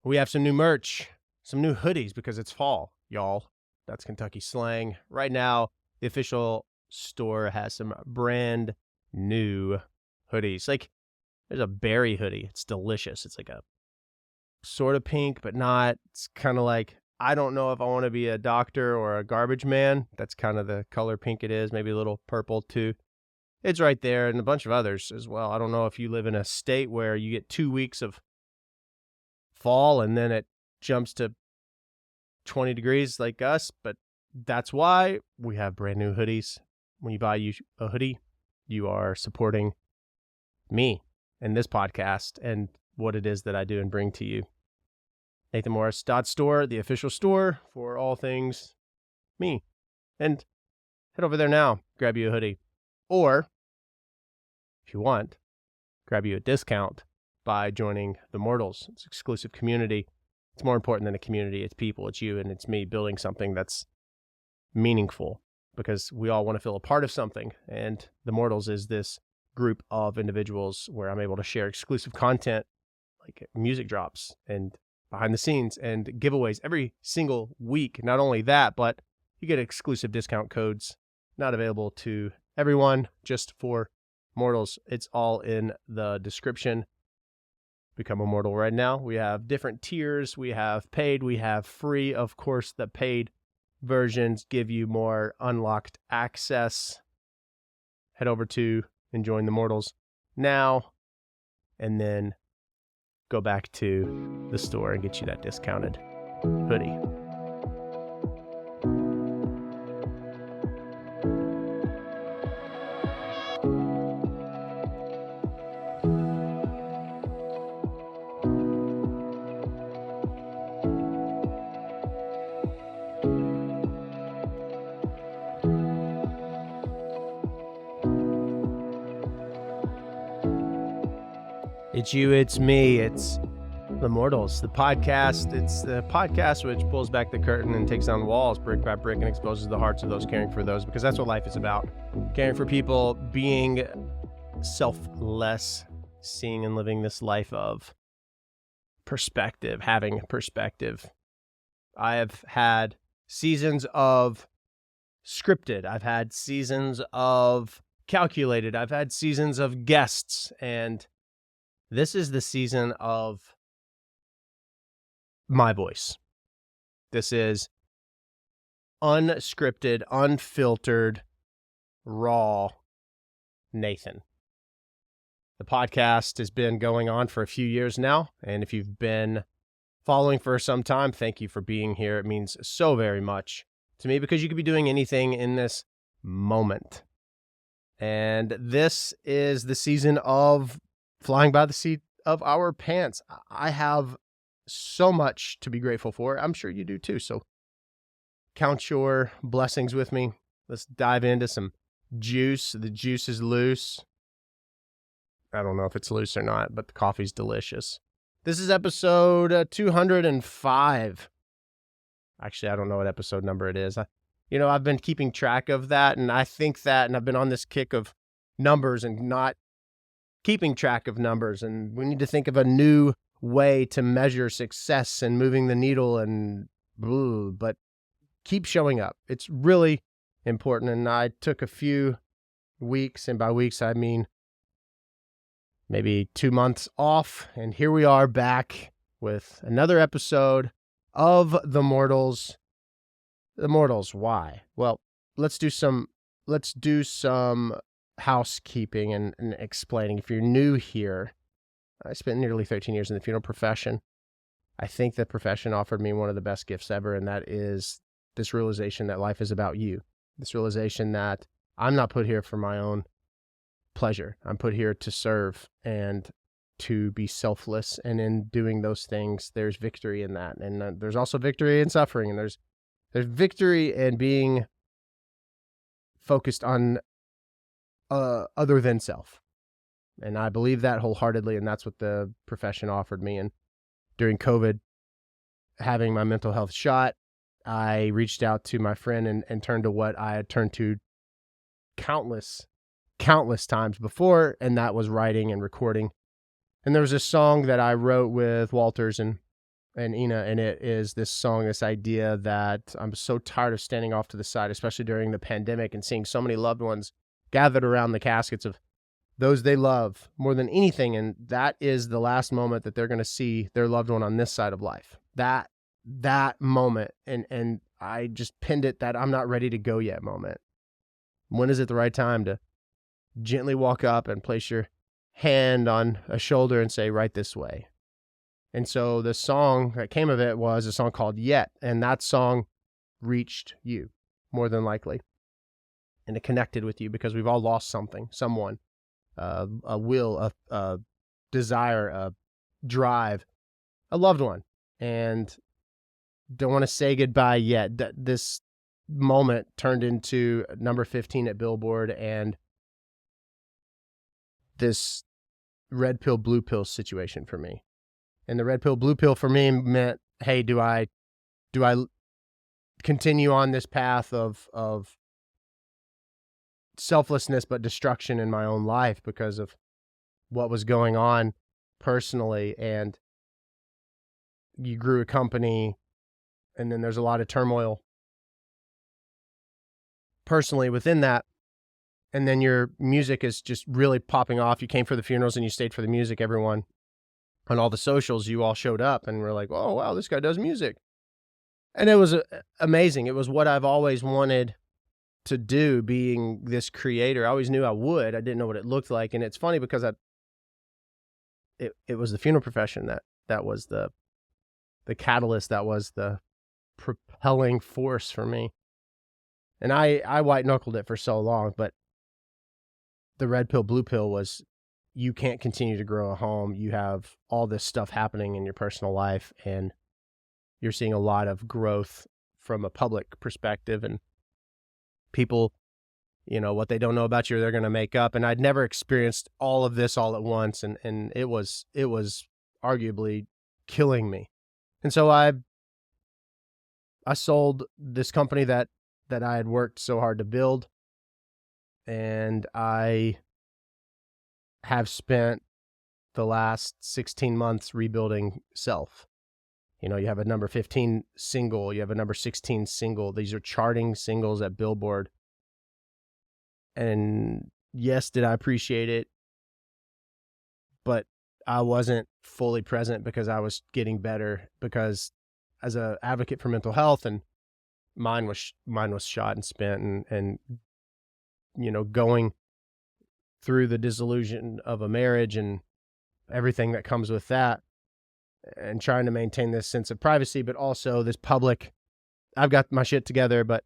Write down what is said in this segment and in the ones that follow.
We have some new merch, some new hoodies because it's fall, y'all. That's Kentucky slang. Right now, the official store has some brand new hoodies. Like, there's a berry hoodie. It's delicious. It's like a sort of pink, but not. It's kind of like, I don't know if I want to be a doctor or a garbage man. That's kind of the color pink it is. Maybe a little purple too. It's right there, and a bunch of others as well. I don't know if you live in a state where you get 2 weeks of fall and then it jumps to 20 degrees like us, but that's why we have brand new hoodies. When you buy a hoodie, you are supporting me and this podcast and what it is that I do and bring to you. NathanMorris.store, the official store for all things me. And head over there now, grab you a hoodie. Or, if you want, grab you a discount by joining the Mortals. It's an exclusive community. It's more important than a community. It's people, it's you, and it's me building something that's meaningful because we all want to feel a part of something. And the Mortals is this group of individuals where I'm able to share exclusive content like music drops and behind the scenes and giveaways every single week. Not only that, but you get exclusive discount codes not available to everyone, just for Mortals. It's all in the description. Become a Mortal right now. We have different tiers. We have paid. We have free. Of course, the paid versions give you more unlocked access. Head over to and join the Mortals now, and then go back to the store and get you that discounted hoodie. It's you, it's me, it's the Mortals, the podcast. It's the podcast which pulls back the curtain and takes down walls brick by brick and exposes the hearts of those caring for those, because that's what life is about. Caring for people, being selfless, seeing and living this life of perspective, having perspective. I have had seasons of scripted. I've had seasons of calculated. I've had seasons of guests, and this is the season of my voice. This is unscripted, unfiltered, raw Nathan. The podcast has been going on for a few years now, and if you've been following for some time, thank you for being here. It means so very much to me because you could be doing anything in this moment. And this is the season of flying by the seat of our pants. I have so much to be grateful for. I'm sure you do too. So count your blessings with me. Let's dive into some juice. The juice is loose. I don't know if it's loose or not, but the coffee's delicious. This is episode 205. Actually, I don't know what episode number it is. I've been keeping track of that, and I think that, and I've been on this kick of numbers and not keeping track of numbers, and we need to think of a new way to measure success and moving the needle and but keep showing up. It's really important. And I took a few weeks, and by weeks I mean maybe 2 months off, and here we are back with another episode of The Mortals. The Mortals, why? Well, let's do some housekeeping and explaining. If you're new here, I spent nearly 13 years in the funeral profession. I think the profession offered me one of the best gifts ever, and that is this realization that life is about you. This realization that I'm not put here for my own pleasure. I'm put here to serve and to be selfless, and in doing those things, there's victory in that. And there's also victory in suffering, and there's victory in being focused on other than self. And I believe that wholeheartedly, and that's what the profession offered me. And during COVID, having my mental health shot, I reached out to my friend and turned to what I had turned to countless times before, and that was writing and recording. And there was a song that I wrote with Walters and and Ina, and it is this song, this idea that I'm so tired of standing off to the side, especially during the pandemic, and seeing so many loved ones gathered around the caskets of those they love more than anything, and that is the last moment that they're going to see their loved one on this side of life. That moment, and I just pinned it, that I'm not ready to go yet moment. When is it the right time to gently walk up and place your hand on a shoulder and say, right this way? And so the song that came of it was a song called Yet, and that song reached you more than likely. And it connected with you because we've all lost something, someone, a will, a desire, a drive, a loved one, and don't want to say goodbye yet. This moment turned into number 15 at Billboard, and this red pill, blue pill situation for me. And the red pill, blue pill for me meant, hey, do I continue on this path of selflessness but destruction in my own life because of what was going on personally? And you grew a company, and then there's a lot of turmoil personally within that. And then your music is just really popping off. You came for the funerals and you stayed for the music. Everyone on all the socials, you all showed up and were like, oh, wow, this guy does music. And it was amazing. It was what I've always wanted to do, being this creator. I always knew I would. I didn't know what it looked like. And it's funny because it was the funeral profession that was the catalyst, that was the propelling force for me. And I white knuckled it for so long, but the red pill, blue pill was, you can't continue to grow a home. You have all this stuff happening in your personal life, and you're seeing a lot of growth from a public perspective, and people, what they don't know about you, they're going to make up. And I'd never experienced all of this all at once. And it was arguably killing me. And so I sold this company that I had worked so hard to build. And I have spent the last 16 months rebuilding self. You have a number 15 single, you have a number 16 single. These are charting singles at Billboard. And yes, did I appreciate it? But I wasn't fully present because I was getting better, because as an advocate for mental health, and mine was shot and spent, and going through the disillusion of a marriage and everything that comes with that, and trying to maintain this sense of privacy, but also this public, I've got my shit together, but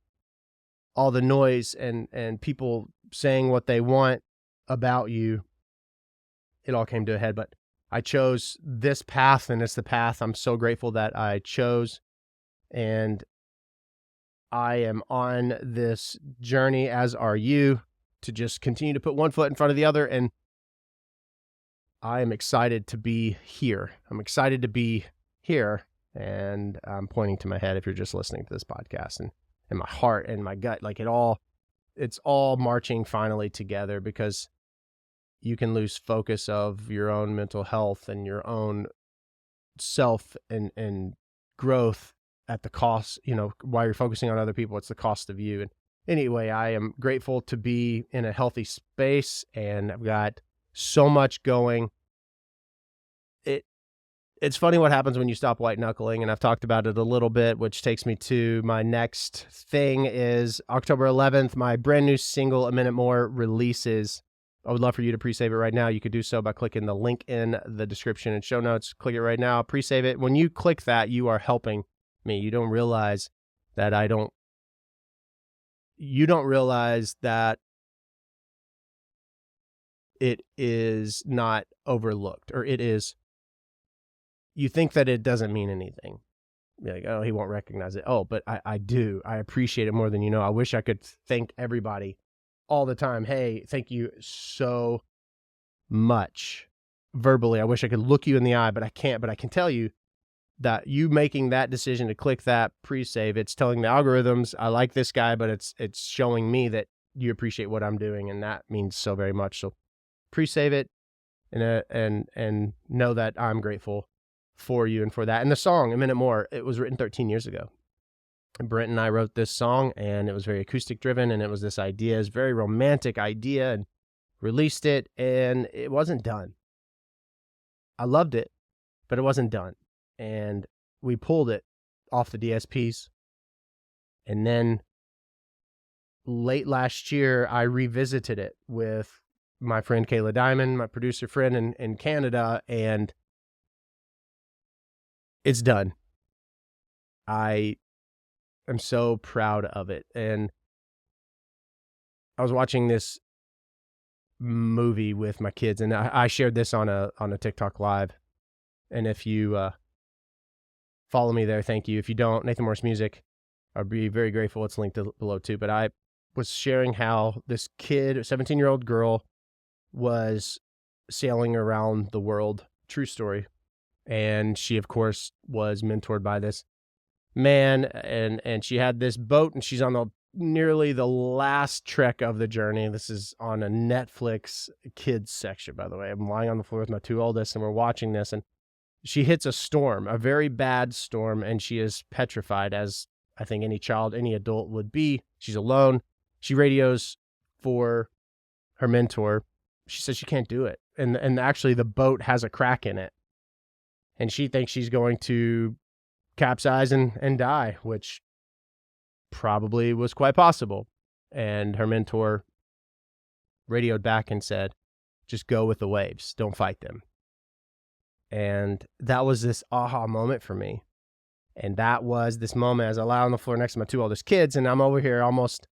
all the noise and people saying what they want about you, it all came to a head. But I chose this path, and it's the path I'm so grateful that I chose. And I am on this journey, as are you, to just continue to put one foot in front of the other. And I am excited to be here. I'm excited to be here. And I'm pointing to my head if you're just listening to this podcast, and my heart and my gut, like it's all marching finally together, because you can lose focus of your own mental health and your own self and growth at the cost, while you're focusing on other people, it's the cost of you. And anyway, I am grateful to be in a healthy space, and I've got so much going. It's funny what happens when you stop white knuckling, and I've talked about it a little bit, which takes me to my next thing. Is October 11th, my brand new single, A Minute More, releases. I would love for you to pre-save it right now. You could do so by clicking the link in the description and show notes. Click it right now, pre-save it. When you click that, you are helping me. You don't realize that you don't realize that it is not overlooked, or it is, you think that it doesn't mean anything. You're like, oh, he won't recognize it. Oh, but I do. I appreciate it more than you know. I wish I could thank everybody all the time. Hey, thank you so much. Verbally, I wish I could look you in the eye, but I can't. But I can tell you that you making that decision to click that pre-save, it's telling the algorithms, I like this guy, but it's showing me that you appreciate what I'm doing, and that means so very much. So pre-save it, and know that I'm grateful for you and for that. And the song, A Minute More, it was written 13 years ago. And Brent and I wrote this song, and it was very acoustic driven, and it was this idea, this very romantic idea, and released it, and it wasn't done. I loved it, but it wasn't done. And we pulled it off the DSPs. And then late last year, I revisited it with my friend Kayla Diamond, my producer friend in Canada, and it's done. I am so proud of it. And I was watching this movie with my kids, and I shared this on a TikTok live. And if you follow me there, thank you. If you don't, Nathan Morris Music, I'd be very grateful. It's linked below too. But I was sharing how this kid, a 17-year-old girl, was sailing around the world. True story. And she, of course, was mentored by this man, and she had this boat, and she's on nearly the last trek of the journey. This is on a Netflix kids section, by the way. I'm lying on the floor with my two oldest, and we're watching this, and she hits a storm, a very bad storm, and she is petrified, as I think any child, any adult would be. She's alone. She radios for her mentor. She says she can't do it. And actually the boat has a crack in it. And she thinks she's going to capsize and die, which probably was quite possible. And her mentor radioed back and said, just go with the waves. Don't fight them. And that was this aha moment for me. And that was this moment as I lie on the floor next to my two oldest kids, and I'm over here almost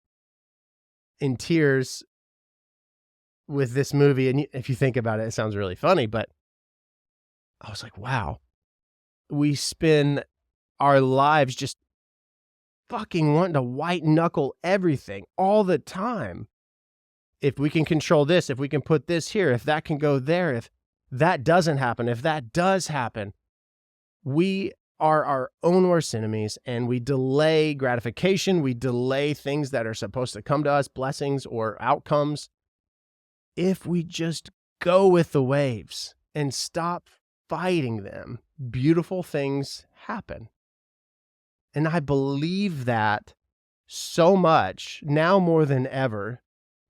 in tears with this movie. And if you think about it, it sounds really funny, but I was like, wow, we spend our lives just fucking wanting to white knuckle everything all the time. If we can control this, if we can put this here, if that can go there, if that doesn't happen, if that does happen, we are our own worst enemies, and we delay gratification. We delay things that are supposed to come to us, blessings or outcomes. If we just go with the waves and stop fighting them, beautiful things happen. And I believe that so much now more than ever,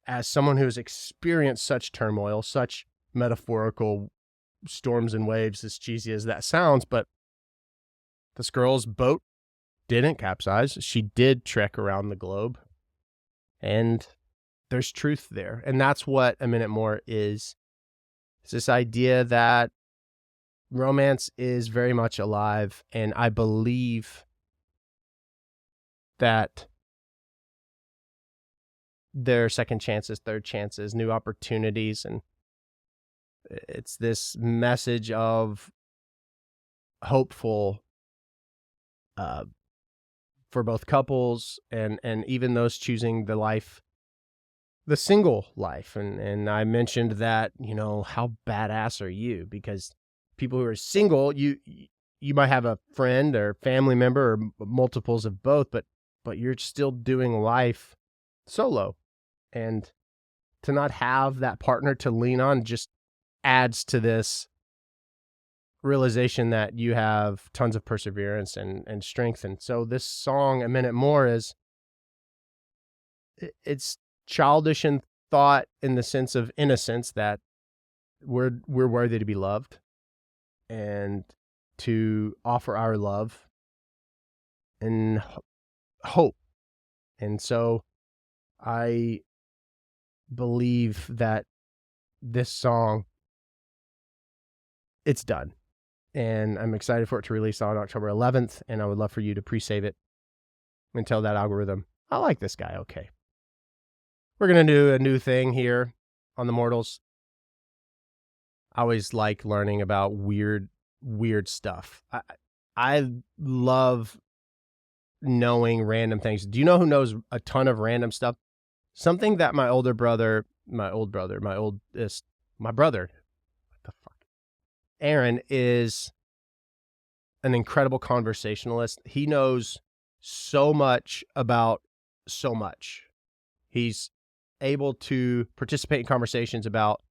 as someone who has experienced such turmoil, such metaphorical storms and waves, as cheesy as that sounds. But this girl's boat didn't capsize. She did trek around the globe. And there's truth there. And that's what A Minute More is. It's this idea that romance is very much alive. And I believe that there are second chances, third chances, new opportunities. And it's this message of hopeful for both couples and even those choosing the single life. And I mentioned that, how badass are you? Because people who are single, you might have a friend or family member or multiples of both, but you're still doing life solo. And to not have that partner to lean on just adds to this realization that you have tons of perseverance and strength. And so this song, A Minute More, it's childish in thought, in the sense of innocence, that we're worthy to be loved and to offer our love and hope. And so I believe that this song, it's done. And I'm excited for it to release on October 11th. And I would love for you to pre-save it and tell that algorithm, I like this guy. Okay. We're going to do a new thing here on The Mortals. I always like learning about weird stuff. I love knowing random things. Do you know who knows a ton of random stuff? Something that my brother, Aaron, is an incredible conversationalist. He knows so much about so much. He's able to participate in conversations about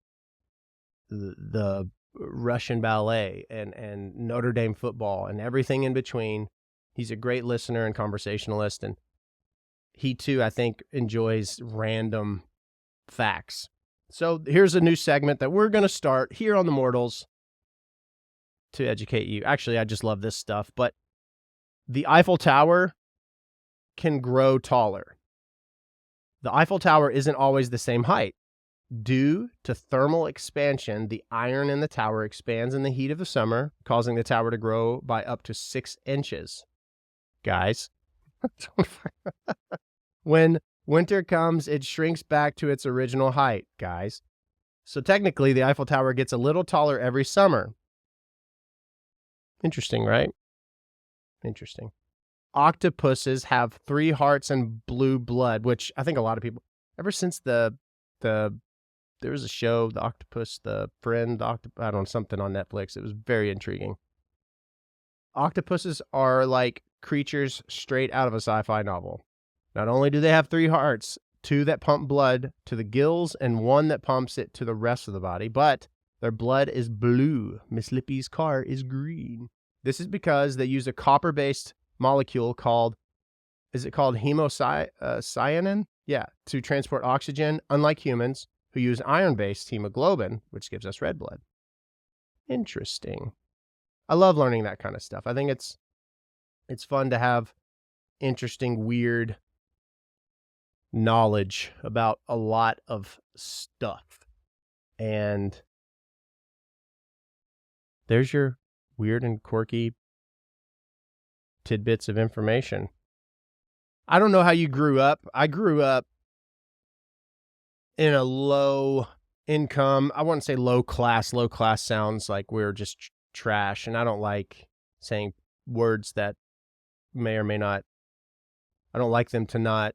the Russian ballet and Notre Dame football and everything in between. He's a great listener and conversationalist, and he too, I think, enjoys random facts. So here's a new segment that we're going to start here on The Mortals to educate you. Actually, I just love this stuff, but the Eiffel Tower can grow taller. The Eiffel Tower isn't always the same height. Due to thermal expansion, the iron in the tower expands in the heat of the summer, causing the tower to grow by up to 6 inches. Guys, when winter comes, it shrinks back to its original height, guys. So technically, the Eiffel Tower gets a little taller every summer. Interesting, right? Interesting. Octopuses have 3 hearts and blue blood, which I think a lot of people, ever since there was a show, The Octopus, The Friend, I don't know, something on Netflix. It was very intriguing. Octopuses are like creatures straight out of a sci-fi novel. Not only do they have 3 hearts, 2 that pump blood to the gills and 1 that pumps it to the rest of the body, but their blood is blue. Miss Lippy's car is green. This is because they use a copper-based molecule called, is it called hemocyanin? Yeah, to transport oxygen, unlike humans, who use iron-based hemoglobin, which gives us red blood. Interesting. I love learning that kind of stuff. I think it's fun to have interesting, weird knowledge about a lot of stuff. And there's your weird and quirky tidbits of information. I don't know how you grew up. I grew up in a low income, I wouldn't say low class. Low class sounds like we're just trash, and I don't like saying words that may or may not, I don't like them to not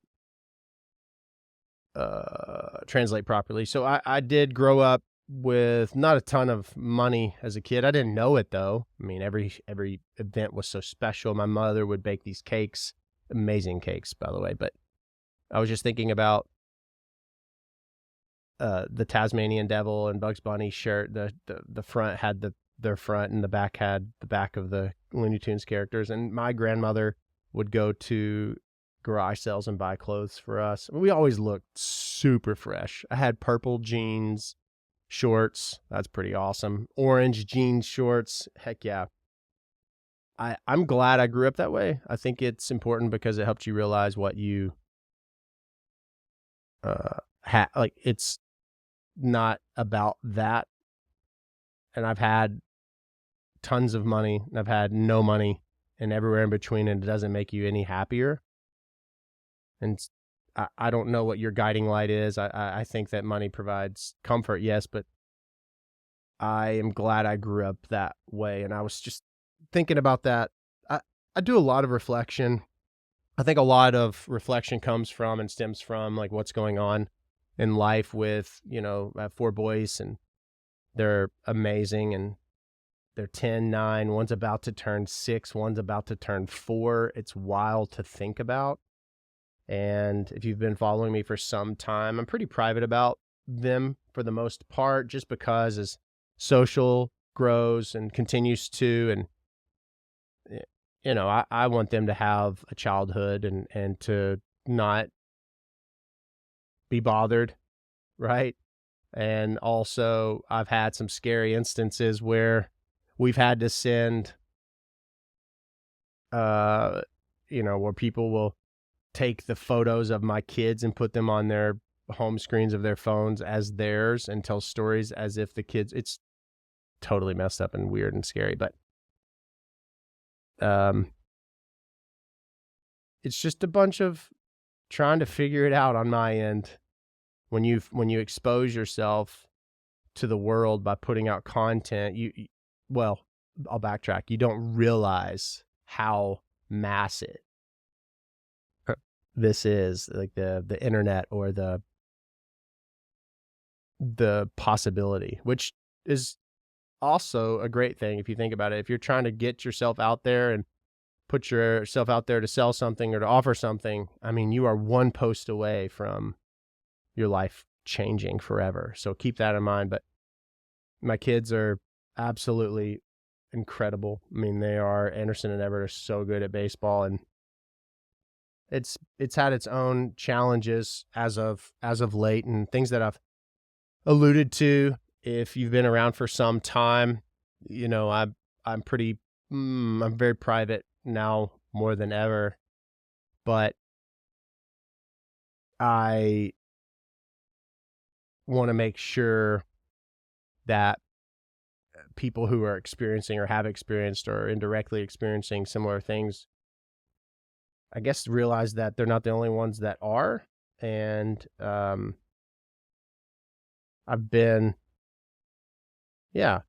translate properly. So I did grow up with not a ton of money as a kid. I didn't know it though. I mean, every event was so special. My mother would bake these cakes, amazing cakes, by the way. But I was just thinking about the Tasmanian Devil and Bugs Bunny shirt. The front had their front, and the back had the back of the Looney Tunes characters. And my grandmother would go to garage sales and buy clothes for us. We always looked super fresh. I had purple jeans, shorts. That's pretty awesome. Orange jeans, shorts. Heck yeah. I'm glad I grew up that way. I think it's important because it helps you realize what you like. It's not about that. And I've had tons of money, and I've had no money, and everywhere in between, and it doesn't make you any happier. And I don't know what your guiding light is. I think that money provides comfort, yes, but I am glad I grew up that way. And I was just thinking about that. I do a lot of reflection. I think a lot of reflection comes from and stems from like what's going on in life with, I have 4 boys, and they're amazing, and they're 10, 9, one's about to turn 6, one's about to turn 4. It's wild to think about. And if you've been following me for some time, I'm pretty private about them for the most part, just because as social grows and continues to, and I want them to have a childhood and to not be bothered, right? And also I've had some scary instances where we've had to send, where people will take the photos of my kids and put them on their home screens of their phones as theirs and tell stories as if the kids, it's totally messed up and weird and scary, but it's just a bunch of trying to figure it out on my end. When you expose yourself to the world by putting out content, well, I'll backtrack. You don't realize how massive this is, like the internet, or the possibility, which is also a great thing if you think about it. If you're trying to get yourself out there and put yourself out there to sell something or to offer something, I mean, you are one post away from your life changing forever. So keep that in mind. But my kids are absolutely incredible. I mean, they are, Anderson and Everett are so good at baseball, and it's had its own challenges as of late, and things that I've alluded to. If you've been around for some time, I'm pretty I'm very private now more than ever, but I want to make sure that people who are experiencing or have experienced or indirectly experiencing similar things, I guess, realize that they're not the only ones that are. And I've been, yeah,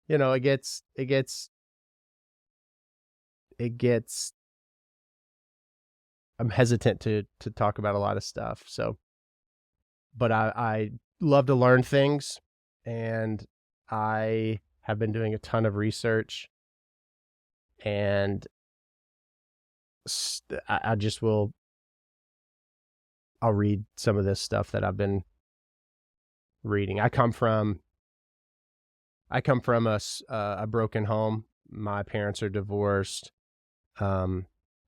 it gets, I'm hesitant to talk about a lot of stuff. So, but I love to learn things, and I have been doing a ton of research, and I just will, I'll read some of this stuff that I've been reading. I come from a broken home. My parents are divorced.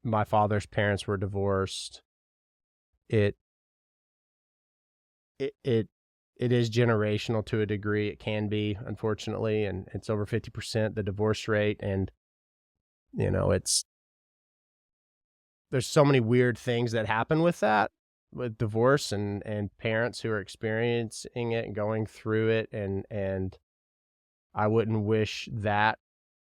My father's parents were divorced. It is generational to a degree. It can be, unfortunately, and it's over 50%, the divorce rate. And there's so many weird things that happen with that, with divorce and parents who are experiencing it and going through it. And I wouldn't wish that.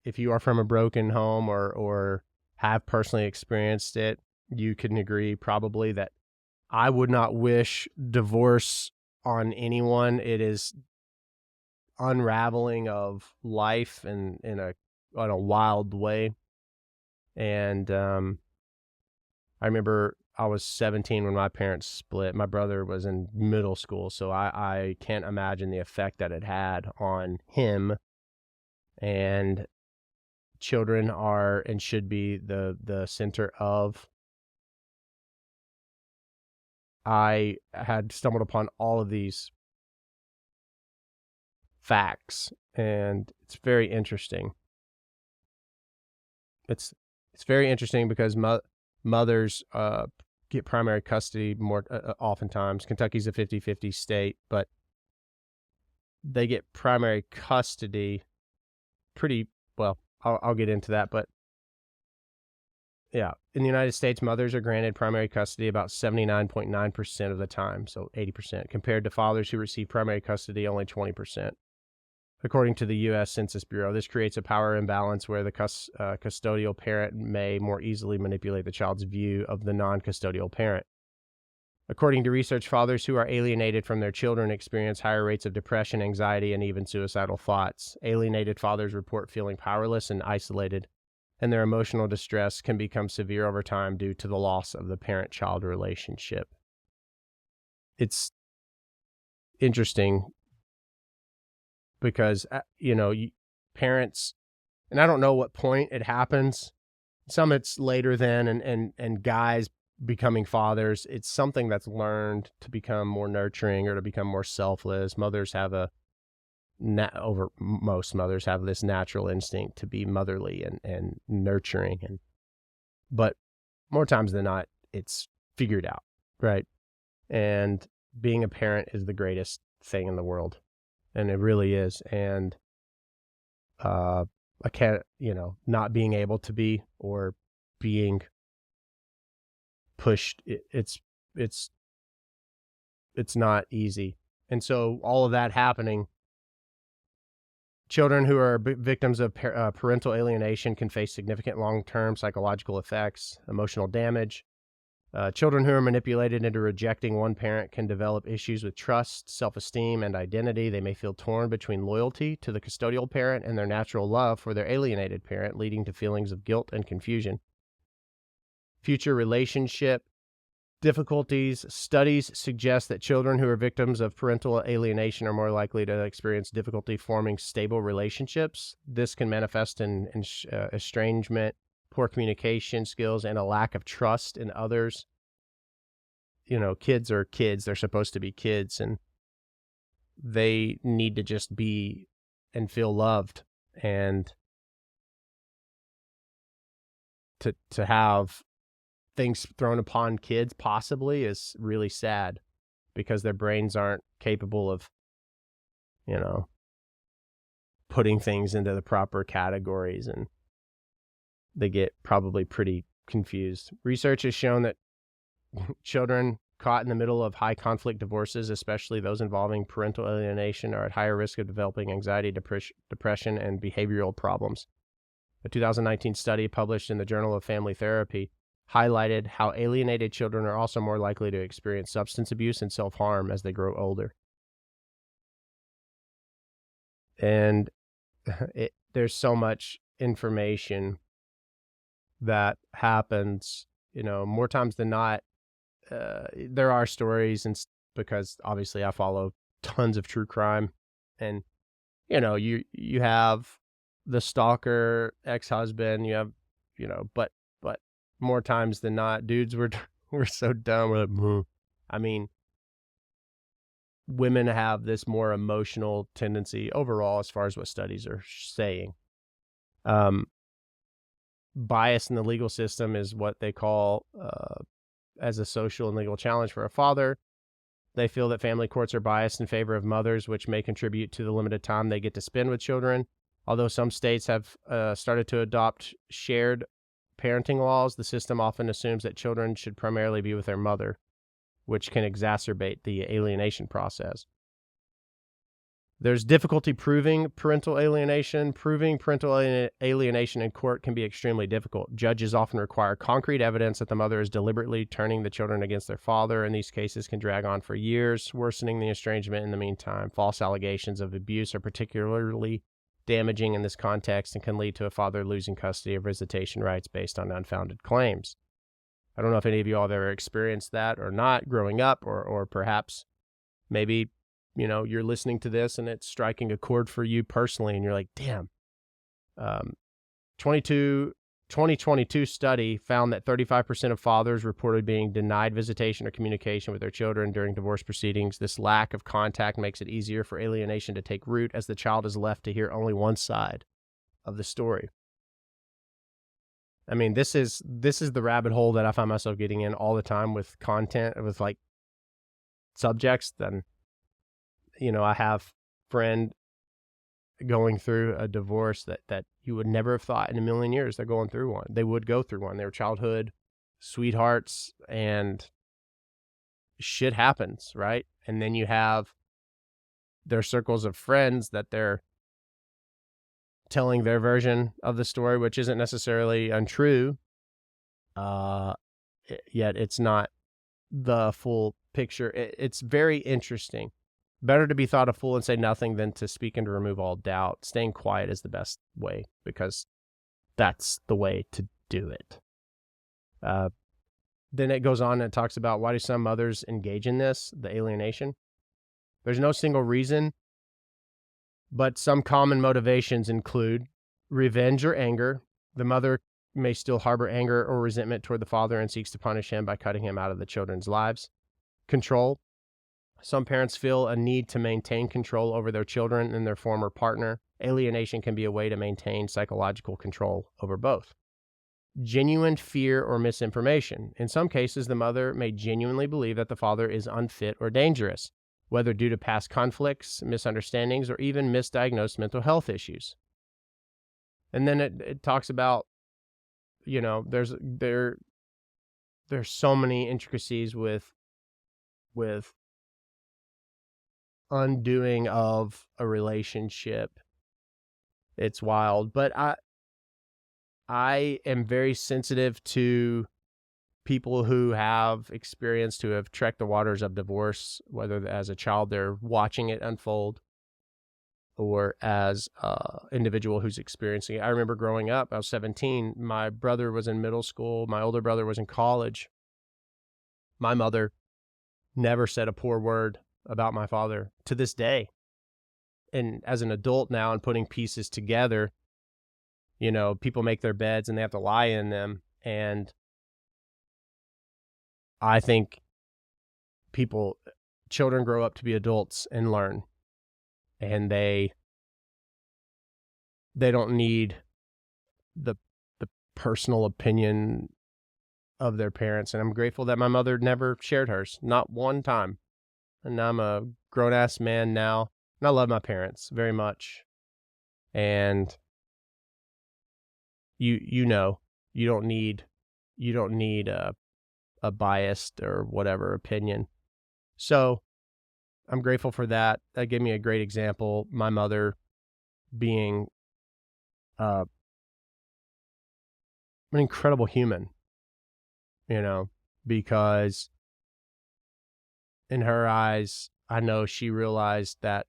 If you are from a broken home or have personally experienced it, you can agree probably that I would not wish divorce on anyone. It is unraveling of life in a wild way. And I remember I was 17 when my parents split. My brother was in middle school, so I can't imagine the effect that it had on him. And children are and should be the center of. I had stumbled upon all of these facts, and it's very interesting. It's very interesting because mothers get primary custody more oftentimes. Kentucky's a 50-50 state, but they get primary custody pretty well. I'll get into that, but yeah, in the United States, mothers are granted primary custody about 79.9% of the time, so 80%, compared to fathers who receive primary custody only 20%. According to the U.S. Census Bureau, this creates a power imbalance where the custodial parent may more easily manipulate the child's view of the non-custodial parent. According to research, fathers who are alienated from their children experience higher rates of depression, anxiety, and even suicidal thoughts. Alienated fathers report feeling powerless and isolated, and their emotional distress can become severe over time due to the loss of the parent-child relationship. It's interesting because, parents, and I don't know what point it happens. Some it's later then, and guys becoming fathers, it's something that's learned to become more nurturing or to become more selfless. Mothers have most mothers have this natural instinct to be motherly and nurturing, but more times than not, it's figured out, right? And being a parent is the greatest thing in the world, and it really is. And I can't, not being able to be, or being pushed, it's not easy. And so all of that happening, children who are victims of parental alienation can face significant long-term psychological effects, emotional damage. Children who are manipulated into rejecting one parent can develop issues with trust, self-esteem, and identity. They may feel torn between loyalty to the custodial parent and their natural love for their alienated parent, leading to feelings of guilt and confusion. Future relationship difficulties. Studies suggest that children who are victims of parental alienation are more likely to experience difficulty forming stable relationships. This can manifest in estrangement, poor communication skills, and a lack of trust in others. Kids are kids. They're supposed to be kids, and they need to just be and feel loved, and to have things thrown upon kids possibly is really sad, because their brains aren't capable of, putting things into the proper categories, and they get probably pretty confused. Research has shown that children caught in the middle of high conflict divorces, especially those involving parental alienation, are at higher risk of developing anxiety, depression, and behavioral problems. A 2019 study published in the Journal of Family Therapy highlighted how alienated children are also more likely to experience substance abuse and self-harm as they grow older. And there's so much information that happens, more times than not. There are stories, and because obviously I follow tons of true crime, and you have the stalker ex-husband, you have, but more times than not, dudes we're so dumb. We're like, I mean, women have this more emotional tendency overall, as far as what studies are saying. Bias in the legal system is what they call, as a social and legal challenge for a father. They feel that family courts are biased in favor of mothers, which may contribute to the limited time they get to spend with children. Although some states have started to adopt shared parenting laws, the system often assumes that children should primarily be with their mother, which can exacerbate the alienation process. There's difficulty proving parental alienation. Proving parental alienation in court can be extremely difficult. Judges often require concrete evidence that the mother is deliberately turning the children against their father, and these cases can drag on for years, worsening the estrangement in the meantime. False allegations of abuse are particularly damaging in this context and can lead to a father losing custody or visitation rights based on unfounded claims. I don't know if any of you all have ever experienced that or not growing up, or perhaps maybe you're listening to this and it's striking a chord for you personally, and you're like, damn. 2022 study found that 35% of fathers reported being denied visitation or communication with their children during divorce proceedings. This lack of contact makes it easier for alienation to take root, as the child is left to hear only one side of the story. I mean, this is the rabbit hole that I find myself getting in all the time with content, with like subjects. Then, I have friend going through a divorce that you would never have thought in a million years they're going through one. They would go through one. They were childhood sweethearts, and shit happens, right? And then you have their circles of friends that they're telling their version of the story, which isn't necessarily untrue, yet it's not the full picture. It's very interesting. Better to be thought a fool and say nothing than to speak and to remove all doubt. Staying quiet is the best way, because that's the way to do it. Then it goes on and it talks about, why do some mothers engage in this, the alienation? There's no single reason, but some common motivations include revenge or anger. The mother may still harbor anger or resentment toward the father and seeks to punish him by cutting him out of the children's lives. Control. Some parents feel a need to maintain control over their children and their former partner. Alienation can be a way to maintain psychological control over both. Genuine fear or misinformation. In some cases, the mother may genuinely believe that the father is unfit or dangerous, whether due to past conflicts, misunderstandings, or even misdiagnosed mental health issues. And then it talks about, there's so many intricacies with undoing of a relationship. It's wild. But I am very sensitive to people who have experienced, who have trekked the waters of divorce, whether as a child they're watching it unfold, or as an individual who's experiencing it. I remember growing up, I was 17, my brother was in middle school, my older brother was in college. My mother never said a poor word about my father to this day. And as an adult now, and putting pieces together, people make their beds and they have to lie in them. And I think children grow up to be adults and learn. And they they don't need the personal opinion of their parents. And I'm grateful that my mother never shared hers, not one time. And I'm a grown-ass man now, and I love my parents very much. And you know, you don't need a biased or whatever opinion. So I'm grateful for that. That gave me a great example. My mother being an incredible human, because in her eyes, I know she realized that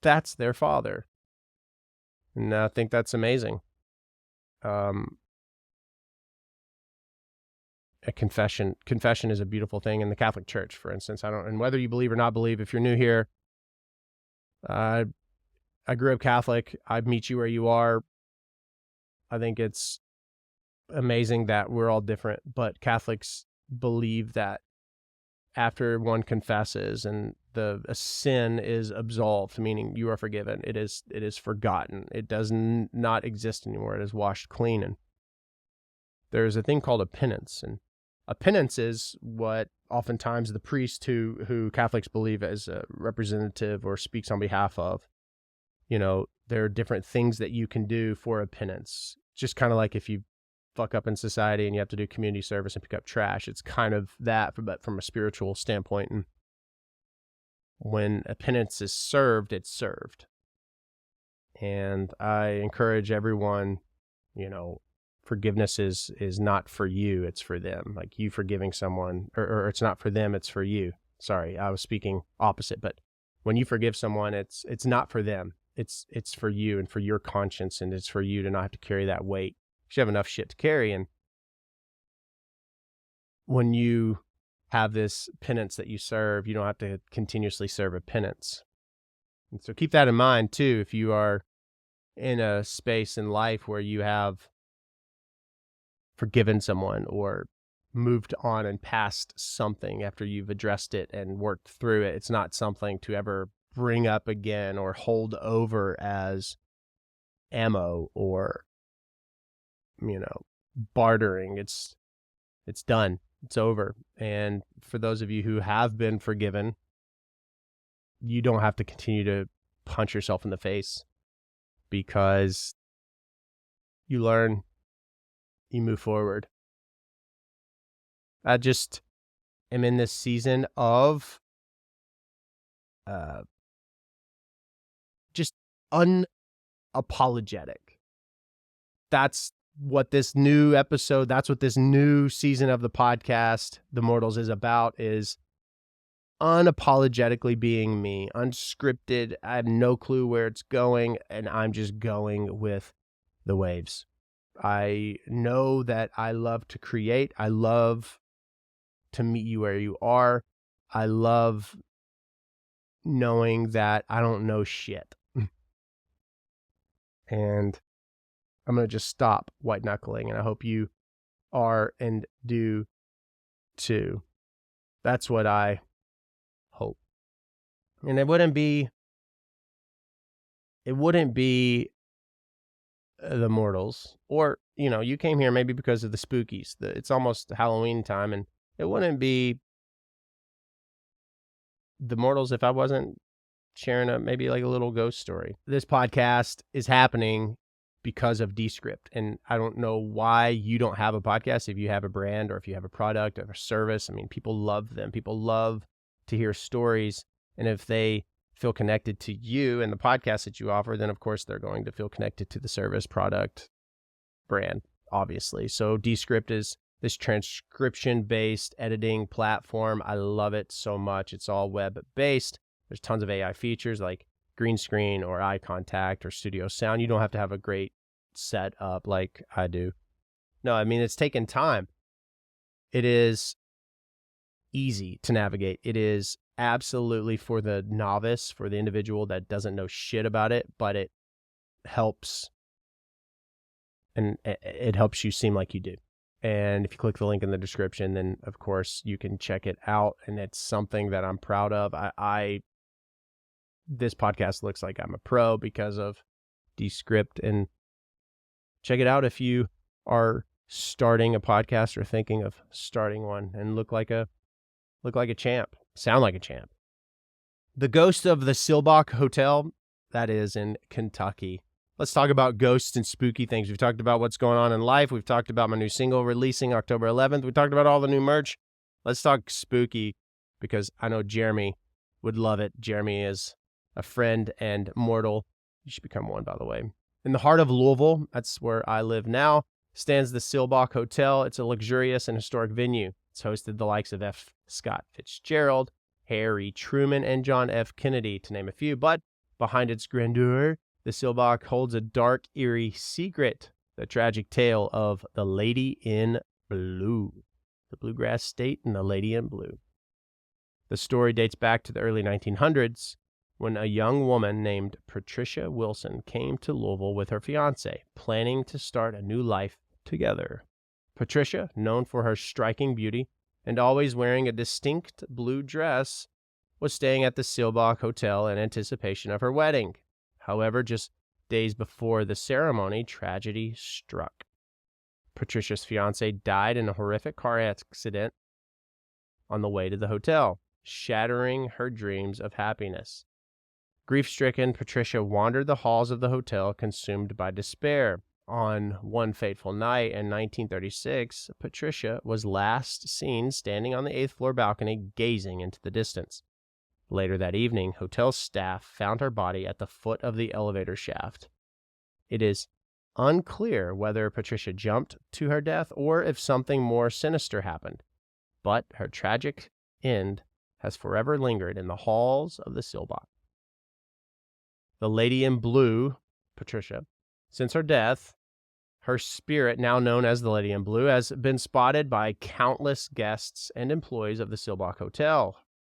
that's their father. And I think that's amazing. A confession is a beautiful thing in the Catholic Church, for instance. And whether you believe or not believe, if you're new here, I grew up Catholic. I meet you where you are. I think it's amazing that we're all different, but Catholics believe that after one confesses and a sin is absolved, meaning you are forgiven, it is forgotten. It does not exist anymore. It is washed clean. And there's a thing called a penance, and a penance is what oftentimes the priest who Catholics believe as a representative or speaks on behalf of, there are different things that you can do for a penance. Just kind of like if you fuck up in society and you have to do community service and pick up trash. It's kind of that, but from a spiritual standpoint. And when a penance is served, it's served. And I encourage everyone, forgiveness is not for you, it's for them. Like you forgiving someone, or it's not for them, it's for you. Sorry, I was speaking opposite, but when you forgive someone, it's not for them. It's for you and for your conscience, and it's for you to not have to carry that weight. You have enough shit to carry. And when you have this penance that you serve, you don't have to continuously serve a penance. And so keep that in mind too, if you are in a space in life where you have forgiven someone or moved on and past something after you've addressed it and worked through it. It's not something to ever bring up again or hold over as ammo or bartering. It's done. It's over. And for those of you who have been forgiven, you don't have to continue to punch yourself in the face, because you learn, you move forward. I just am in this season of just unapologetic. That's what this new episode, that's what this new season of the podcast, The Mortals, is about, is unapologetically being me, unscripted. I have no clue where it's going, and I'm just going with the waves. I know that I love to create. I love to meet you where you are. I love knowing that I don't know shit. And I'm going to just stop white knuckling, and I hope you are and do too. That's what I hope. And it wouldn't be The Mortals, or, you came here maybe because of the spookies. It's almost Halloween time, and it wouldn't be The Mortals if I wasn't sharing maybe like a little ghost story. This podcast is happening because of Descript. And I don't know why you don't have a podcast if you have a brand or if you have a product or a service. I mean, people love them. People love to hear stories. And if they feel connected to you and the podcast that you offer, then of course they're going to feel connected to the service, product, brand, obviously. So Descript is this transcription-based editing platform. I love it so much. It's all web-based. There's tons of AI features like green screen or eye contact or studio sound. You don't have to have a great setup like I do. No, I mean, it's taken time. It is easy to navigate. It is absolutely for the novice, for the individual that doesn't know shit about it, but it helps, and it helps you seem like you do. And if you click the link in the description, then of course you can check it out. And it's something that I'm proud of. This podcast looks like I'm a pro because of Descript, and Check it out if you are starting a podcast or thinking of starting one, and look like a champ, sound like a champ. The ghost of the Silbach Hotel, that is in Kentucky. Let's talk about ghosts and spooky things. We've talked about what's going on in life. We've talked about my new single releasing October 11th. We talked about all the new merch. Let's talk spooky, because I know Jeremy would love it. Jeremy is a friend and mortal. You should become one, by the way. In the heart of Louisville, that's where I live now, stands the Silbach Hotel. It's a luxurious and historic venue. It's hosted the likes of F. Scott Fitzgerald, Harry Truman, and John F. Kennedy, to name a few. But behind its grandeur, the Silbach holds a dark, eerie secret, the tragic tale of the Lady in Blue, the Bluegrass State and the Lady in Blue. The story dates back to the early 1900s, when a young woman named Patricia Wilson came to Louisville with her fiancé, planning to start a new life together. Patricia, known for her striking beauty and always wearing a distinct blue dress, was staying at the Silbach Hotel in anticipation of her wedding. However, just days before the ceremony, tragedy struck. Patricia's fiancé died in a horrific car accident on the way to the hotel, shattering her dreams of happiness. Grief-stricken, Patricia wandered the halls of the hotel, consumed by despair. On one fateful night in 1936, Patricia was last seen standing on the 8th floor balcony, gazing into the distance. Later that evening, hotel staff found her body at the foot of the elevator shaft. It is unclear whether Patricia jumped to her death or if something more sinister happened, but her tragic end has forever lingered in the halls of the Silbach. The Lady in Blue, Patricia, since her death, her spirit, now known as the Lady in Blue, has been spotted by countless guests and employees of the Silbach Hotel.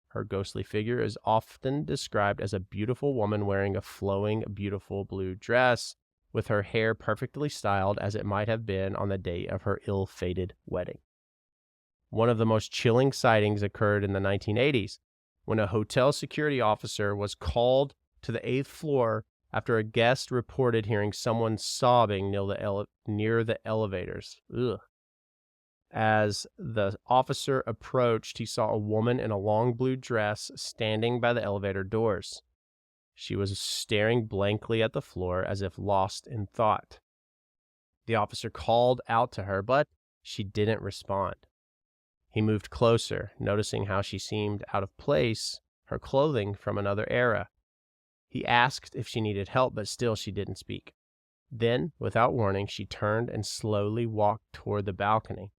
Her ghostly figure is often described as a beautiful woman wearing a flowing, beautiful blue dress, with her hair perfectly styled as it might have been on the day of her ill-fated wedding. One of the most chilling sightings occurred in the 1980s, when a hotel security officer was called to the 8th floor after a guest reported hearing someone sobbing near the elevators. Ugh. As the officer approached, he saw a woman in a long blue dress standing by the elevator doors. She was staring blankly at the floor as if lost in thought. The officer called out to her, but she didn't respond. He moved closer, noticing how she seemed out of place, her clothing from another era. He asked if she needed help, but still she didn't speak. Then, without warning, she turned and slowly walked toward the balcony.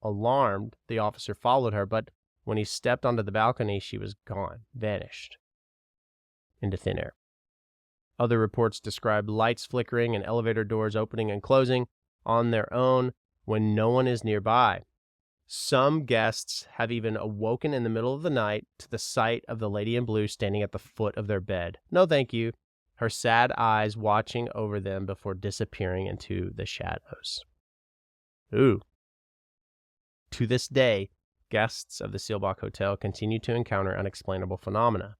Alarmed, the officer followed her, but when he stepped onto the balcony, she was gone, vanished into thin air. Other reports describe lights flickering and elevator doors opening and closing on their own when no one is nearby. Some guests have even awoken in the middle of the night to the sight of the Lady in Blue standing at the foot of their bed. No thank you. Her sad eyes watching over them before disappearing into the shadows. Ooh. To this day, guests of the Silbach Hotel continue to encounter unexplainable phenomena.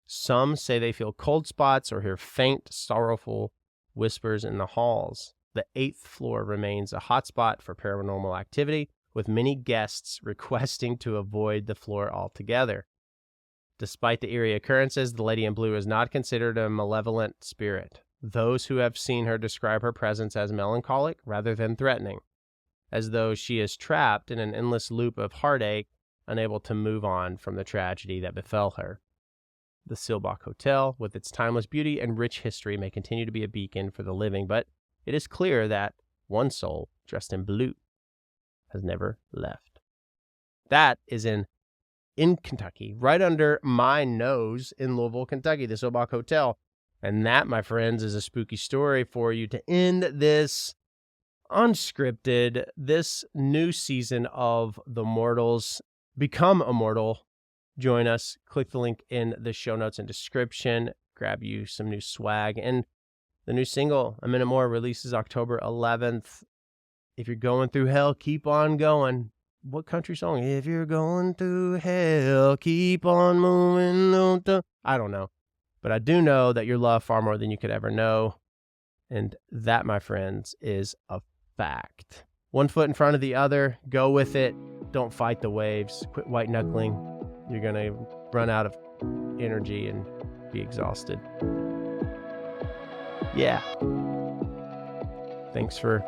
Some say they feel cold spots or hear faint, sorrowful whispers in the halls. The 8th floor remains a hotspot for paranormal activity, with many guests requesting to avoid the floor altogether. Despite the eerie occurrences, the Lady in Blue is not considered a malevolent spirit. Those who have seen her describe her presence as melancholic rather than threatening, as though she is trapped in an endless loop of heartache, unable to move on from the tragedy that befell her. The Silbach Hotel, with its timeless beauty and rich history, may continue to be a beacon for the living, but it is clear that one soul, dressed in blue, has never left. That is in Kentucky, right under my nose in Louisville, Kentucky, the Silbach Hotel. And that, my friends, is a spooky story for you to end this unscripted, this new season of The Mortals. Become immortal. Join us. Click the link in the show notes and description. Grab you some new swag. And the new single, A Minute More, releases October 11th. If you're going through hell, keep on going. What country song? If you're going through hell, keep on moving. I don't know. But I do know that you're loved far more than you could ever know. And that, my friends, is a fact. One foot in front of the other. Go with it. Don't fight the waves. Quit white knuckling. You're going to run out of energy and be exhausted. Yeah. Thanks for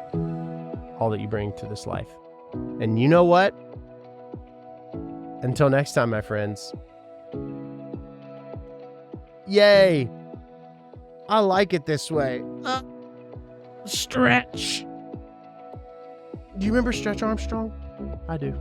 all that you bring to this life. And you know what? Until next time, my friends. Yay! I like it this way. Stretch. Do you remember Stretch Armstrong? I do.